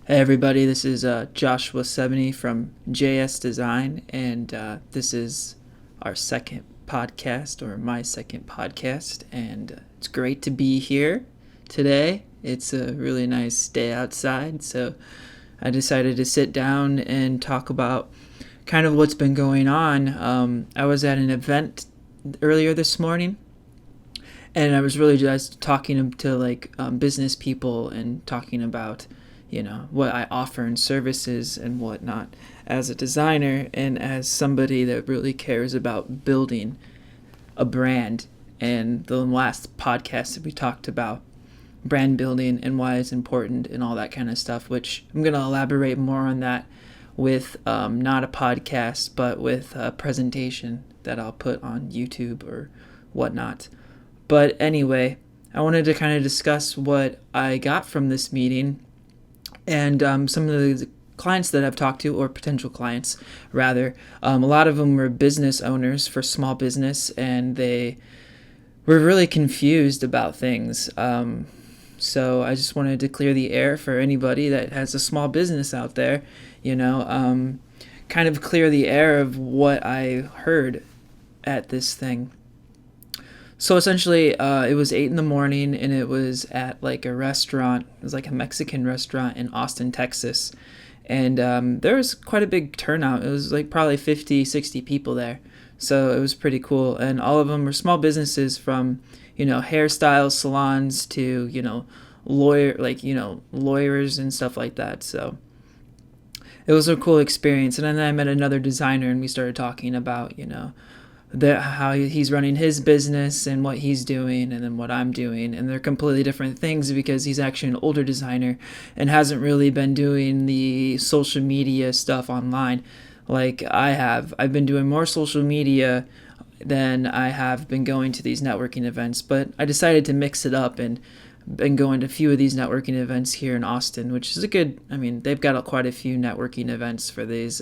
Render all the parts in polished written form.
Hey everybody, this is Joshua70 from JS Design, and this is our second podcast, or my second podcast, and it's great to be here today. It's a really nice day outside, so I decided to sit down and talk about kind of what's been going on. I was at an event earlier this morning, and I was really just talking to business people and talking about what I offer in services and whatnot as a designer and as somebody that really cares about building a brand. And the last podcast that we talked about brand building and why it's important and all that kind of stuff, which I'm going to elaborate more on that with not a podcast but with a presentation that I'll put on YouTube or whatnot. But anyway, I wanted to kind of discuss what I got from this meeting and some of the clients that I've talked to, or potential clients rather. A lot of them were business owners for small business, and they were really confused about things. So I just wanted to clear the air for anybody that has a small business out there, kind of clear the air of what I heard at this thing. So essentially, it was 8 in the morning, and it was at like a restaurant. It was like a Mexican restaurant in Austin, Texas. And there was quite a big turnout. It was like probably 50, 60 people there. So it was pretty cool. And all of them were small businesses, from, hairstyles, salons to, lawyers and stuff like that. So it was a cool experience. And then I met another designer, and we started talking about, how he's running his business and what he's doing, and then what I'm doing. And they're completely different things, because he's actually an older designer and hasn't really been doing the social media stuff online like I have. I've been doing more social media than I have been going to these networking events, but I decided to mix it up and been going to a few of these networking events here in Austin, which is they've got quite a few networking events for these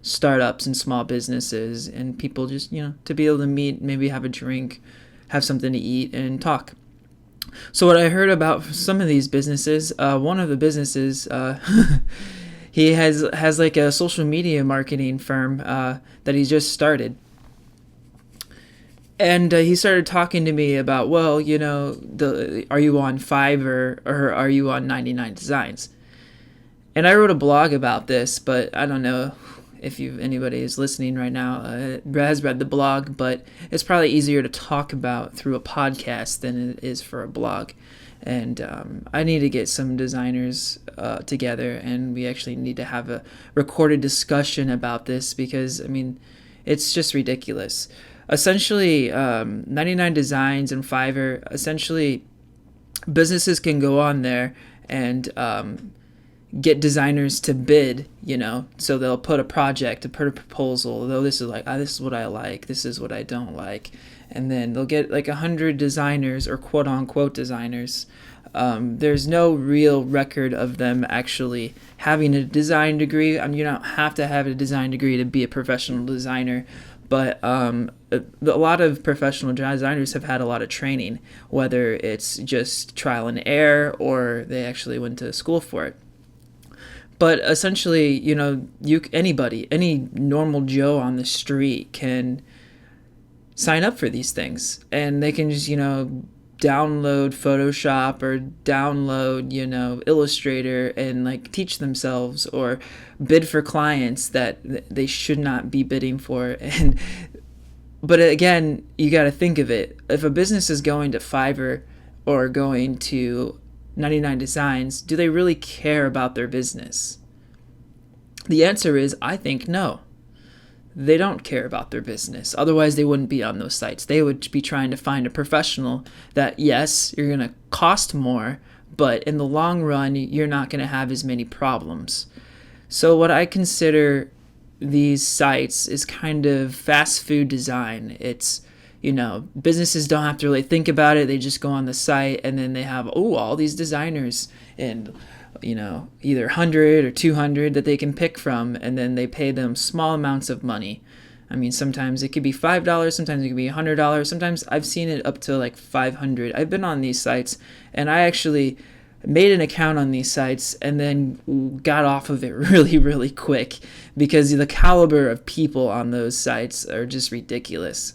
startups and small businesses, and people just, to be able to meet, maybe have a drink, have something to eat, and talk. So what I heard about some of these businesses, one of the businesses, he has like a social media marketing firm that he just started. And he started talking to me about, well, are you on Fiverr or are you on 99 Designs? And I wrote a blog about this, but I don't know if anybody is listening right now has read the blog, but it's probably easier to talk about through a podcast than it is for a blog. And I need to get some designers together, and we actually need to have a recorded discussion about this, because it's just ridiculous. Essentially, 99 Designs and Fiverr, essentially businesses can go on there and get designers to bid, so they'll put a proposal, though this is what I like, this is what I don't like, and then they'll get like 100 designers, or quote unquote designers. There's no real record of them actually having a design degree. You don't have to have a design degree to be a professional designer, but a lot of professional designers have had a lot of training, whether it's just trial and error or they actually went to school for it. But essentially, anybody, any normal Joe on the street can sign up for these things, and they can just, download Photoshop or download, Illustrator, and teach themselves, or bid for clients that they should not be bidding for. But again, you got to think of it. If a business is going to Fiverr or going to 99 Designs, do they really care about their business? The answer is, I think no. They don't care about their business. Otherwise, they wouldn't be on those sites. They would be trying to find a professional that, yes, you're going to cost more, but in the long run, you're not going to have as many problems. So what I consider these sites is kind of fast food design. It's, businesses don't have to really think about it. They just go on the site, and then they have, all these designers, and either 100 or 200 that they can pick from, and then they pay them small amounts of money. Sometimes it could be $5, sometimes it could be $100, sometimes I've seen it up to like $500. I've been on these sites, and I actually made an account on these sites and then got off of it really, really quick because the caliber of people on those sites are just ridiculous.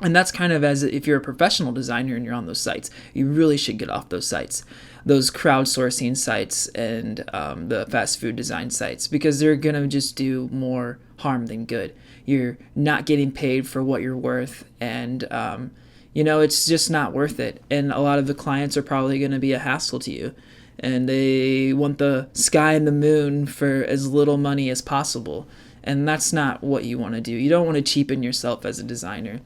And that's kind of as if you're a professional designer and you're on those sites, you really should get off those sites, those crowdsourcing sites and the fast food design sites, because they're going to just do more harm than good. You're not getting paid for what you're worth, and it's just not worth it. And a lot of the clients are probably going to be a hassle to you, and they want the sky and the moon for as little money as possible. And that's not what you want to do. You don't want to cheapen yourself as a designer.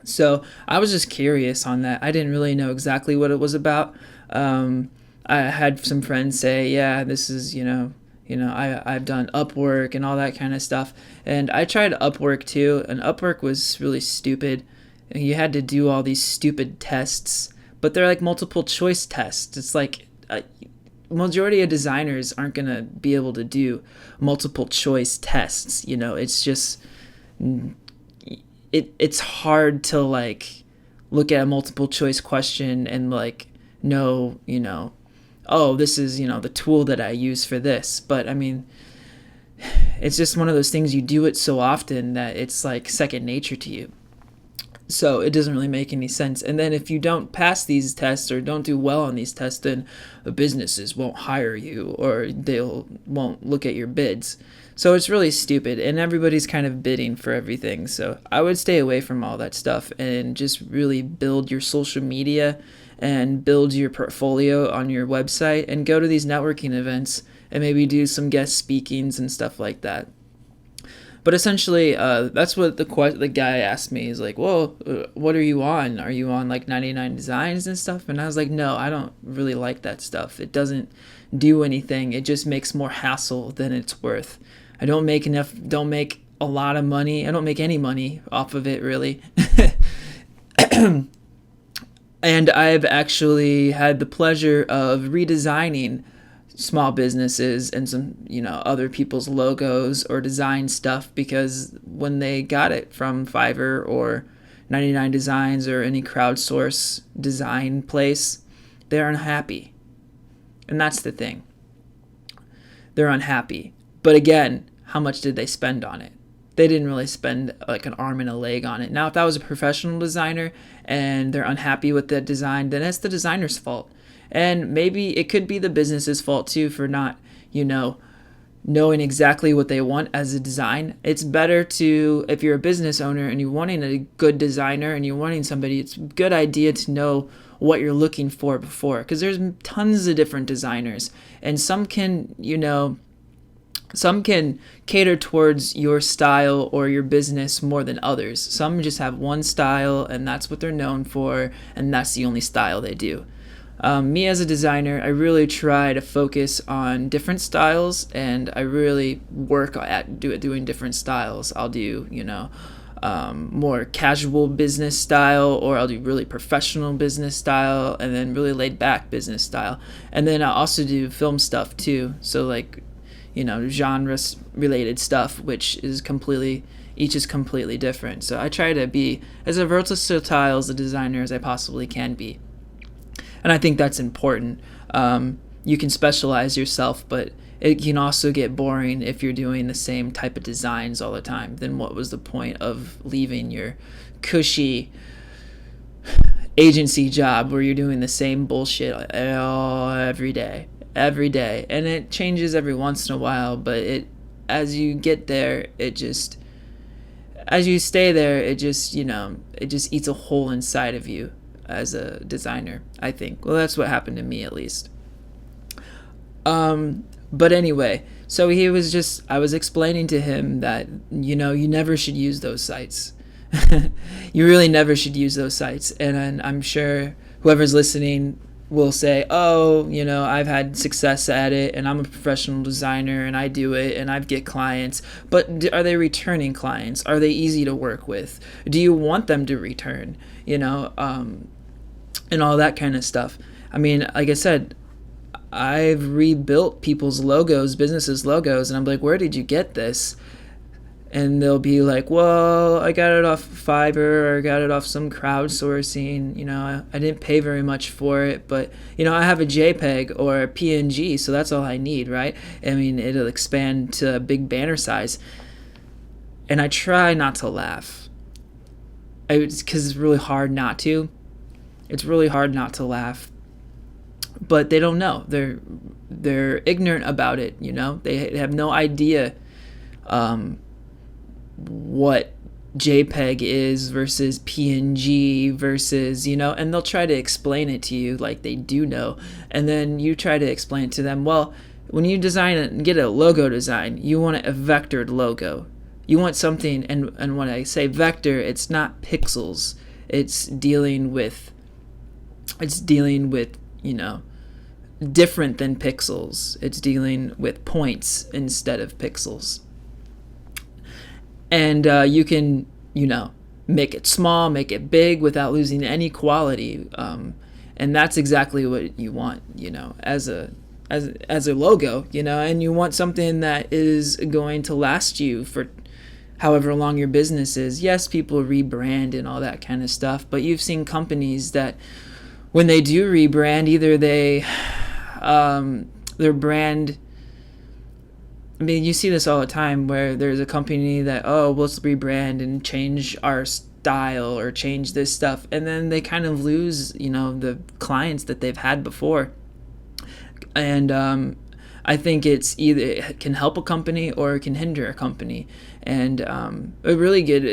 So I was just curious on that. I didn't really know exactly what it was about. I had some friends say, yeah, this is, I've done Upwork and all that kind of stuff. And I tried Upwork too, and Upwork was really stupid. You had to do all these stupid tests, but they're like multiple choice tests. It's like majority of designers aren't going to be able to do multiple choice tests. It's just... It's hard to like look at a multiple choice question and like know, oh, this is, the tool that I use for this. But I mean, it's just one of those things, you do it so often that it's like second nature to you. So it doesn't really make any sense. And then if you don't pass these tests or don't do well on these tests, then the businesses won't hire you or won't look at your bids. So it's really stupid, and everybody's kind of bidding for everything. So I would stay away from all that stuff and just really build your social media and build your portfolio on your website and go to these networking events and maybe do some guest speakings and stuff like that. But essentially, that's what the guy asked me. He's like, well, what are you on? Are you on like 99 Designs and stuff? And I was like, no, I don't really like that stuff. It doesn't do anything. It just makes more hassle than it's worth. I don't make a lot of money. I don't make any money off of it, really. And I've actually had the pleasure of redesigning small businesses and some, other people's logos or design stuff, because when they got it from Fiverr or 99 Designs or any crowdsource design place, they're unhappy. And that's the thing. They're unhappy. But again, how much did they spend on it? They didn't really spend like an arm and a leg on it. Now, if that was a professional designer and they're unhappy with that design, then it's the designer's fault. And maybe it could be the business's fault too for not, knowing exactly what they want as a design. It's better to, if you're a business owner and you're wanting a good designer and you're wanting somebody, it's a good idea to know what you're looking for before, because there's tons of different designers, and some can cater towards your style or your business more than others. Some just have one style and that's what they're known for, and that's the only style they do. Me as a designer, I really try to focus on different styles, and I really work at doing different styles. I'll do, more casual business style, or I'll do really professional business style, and then really laid back business style. And then I also do film stuff too. So like, genre related stuff, which is each is completely different. So I try to be as versatile as a designer as I possibly can be. And I think that's important. You can specialize yourself, but it can also get boring if you're doing the same type of designs all the time. Then what was the point of leaving your cushy agency job where you're doing the same bullshit every day? And it changes every once in a while, but as you get there, as you stay there, it just eats a hole inside of you as a designer, I think. Well, that's what happened to me, at least. But anyway, so I was explaining to him that, you never should use those sites. You really never should use those sites. And I'm sure whoever's listening will say, oh, I've had success at it, and I'm a professional designer, and I do it, and I get clients. But are they returning clients? Are they easy to work with? Do you want them to return? And all that kind of stuff. I mean, like I said, I've rebuilt people's logos, businesses' logos, and I'm like, where did you get this? And they'll be like, well, I got it off Fiverr, or I got it off some crowdsourcing. I didn't pay very much for it, but I have a JPEG or a PNG, so that's all I need, right? I mean, it'll expand to a big banner size. And I try not to laugh, because it's really hard not to. It's really hard not to laugh. But they don't know. They're ignorant about it. They have no idea what JPEG is versus PNG versus, and they'll try to explain it to you like they do know. And then you try to explain it to them. Well, when you design it and get a logo design, you want a vectored logo. You want something, and when I say vector, it's not pixels. It's dealing with, different than pixels. It's dealing with points instead of pixels. And you can, make it small, make it big without losing any quality. And that's exactly what you want, as a logo, and you want something that is going to last you for however long your business is. Yes, people rebrand and all that kind of stuff, but you've seen companies that when they do rebrand, either their brand, I mean, you see this all the time where there's a company that, let's rebrand and change our style or change this stuff. And then they kind of lose, the clients that they've had before. And I think it can help a company or it can hinder a company. And a really good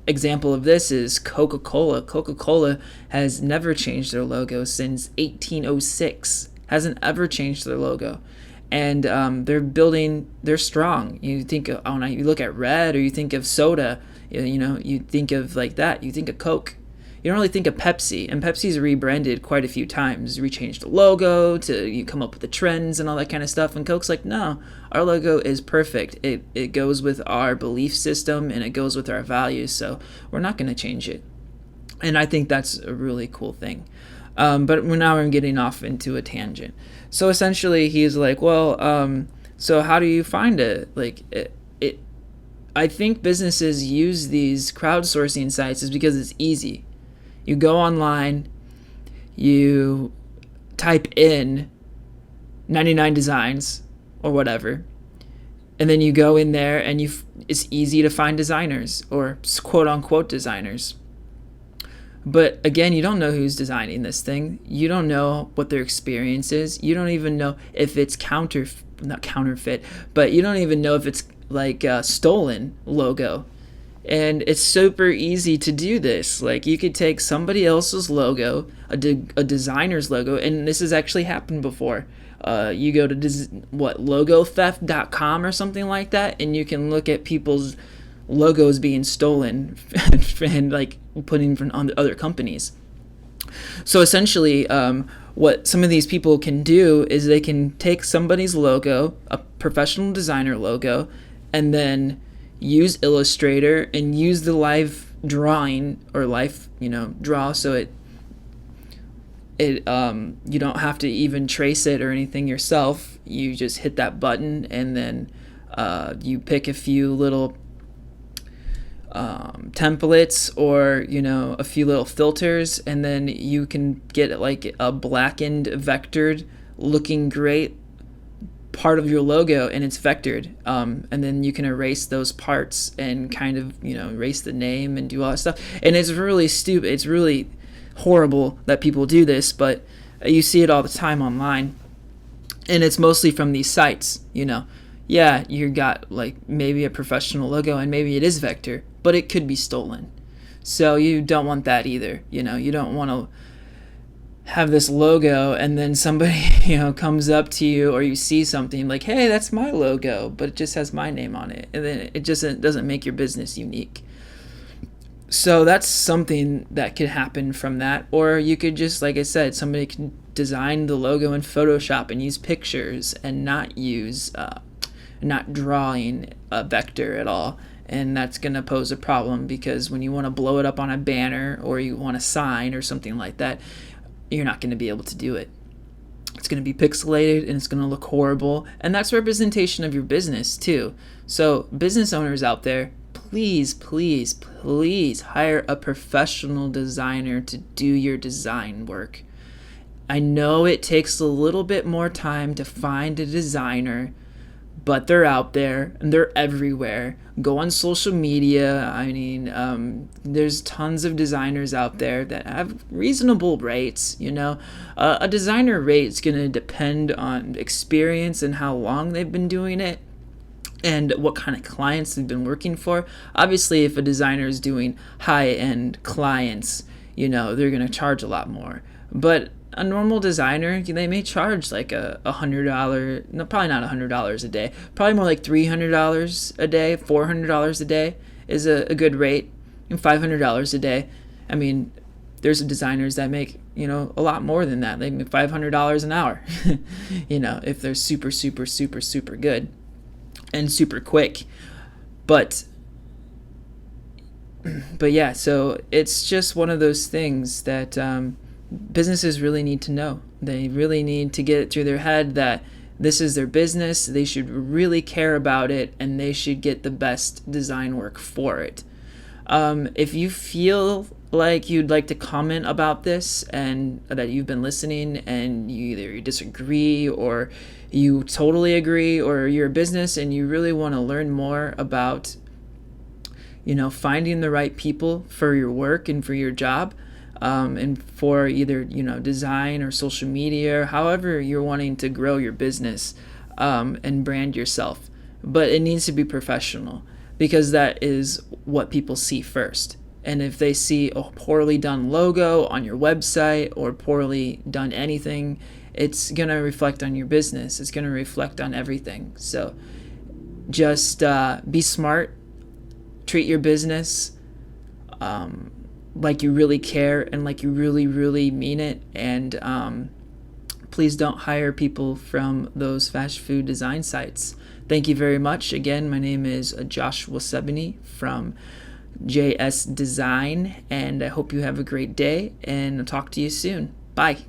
example of this is Coca-Cola. Coca-Cola has never changed their logo since 1806. Hasn't ever changed their logo. And they're strong. You look at red, or you think of soda, you think of like that. You think of Coke. You don't really think of Pepsi. And Pepsi's rebranded quite a few times, rechanged the logo you come up with the trends and all that kind of stuff. And Coke's like, no, our logo is perfect. It goes with our belief system and it goes with our values. So we're not going to change it. And I think that's a really cool thing. But now I'm getting off into a tangent. So essentially, he's like, well, so how do you find it? Like, I think businesses use these crowdsourcing sites is because it's easy. You go online, you type in 99 designs or whatever, and then you go in there and it's easy to find designers or quote unquote designers. But again, you don't know who's designing this thing. You don't know what their experience is. You don't even know if it's not counterfeit, but you don't even know if it's like a stolen logo. And it's super easy to do this. Like, you could take somebody else's logo, a designer's logo, and this has actually happened before. You go to logotheft.com or something like that, and you can look at people's logos being stolen and like putting from other companies. So essentially, what some of these people can do is they can take somebody's logo, a professional designer logo, and then use Illustrator and use the live drawing or draw, so it you don't have to even trace it or anything yourself. You just hit that button, and then you pick a few little templates or a few little filters, and then you can get like a blackened, vectored looking great part of your logo, and it's vectored, and then you can erase those parts and kind of erase the name and do all that stuff. And it's really stupid. It's really horrible that people do this, but you see it all the time online, and it's mostly from these sites. Yeah, you got like maybe a professional logo and maybe it is vector, but it could be stolen. So you don't want that either. You don't want to have this logo and then somebody comes up to you, or you see something like, hey, that's my logo, but it just has my name on it, and then it just doesn't make your business unique. So that's something that could happen from that. Or you could just, like I said, somebody can design the logo in Photoshop and use pictures and not drawing a vector at all. And that's going to pose a problem, because when you want to blow it up on a banner or you want a sign or something like that, you're not going to be able to do it. It's going to be pixelated and it's going to look horrible. And that's representation of your business too. So business owners out there, please, please, please hire a professional designer to do your design work. I know it takes a little bit more time to find a designer, but they're out there and they're everywhere. Go on social media. I mean, there's tons of designers out there that have reasonable rates. A designer rate is going to depend on experience and how long they've been doing it and what kind of clients they've been working for. Obviously, if a designer is doing high-end clients, they're going to charge a lot more. But a normal designer, they may charge like $100, no, probably not $100 a day, probably more like $300 a day, $400 a day is a good rate, and $500 a day. I mean, there's designers that make, a lot more than that. They make $500 an hour, if they're super, super, super, super good and super quick. But yeah, so it's just one of those things that businesses really need to know. They really need to get it through their head that this is their business. They should really care about it, and they should get the best design work for it. If you feel like you'd like to comment about this and that you've been listening and you disagree or you totally agree, or you're a business and you really want to learn more about finding the right people for your work and for your job, and for either design or social media, or however you're wanting to grow your business and brand yourself. But it needs to be professional, because that is what people see first. And if they see a poorly done logo on your website or poorly done anything, it's going to reflect on your business. It's going to reflect on everything. So just be smart. Treat your business like you really care and like you really, really mean it. And please don't hire people from those fast food design sites. Thank you very much. Again, my name is Joshua Sebany from JS Design, and I hope you have a great day, and I'll talk to you soon. Bye.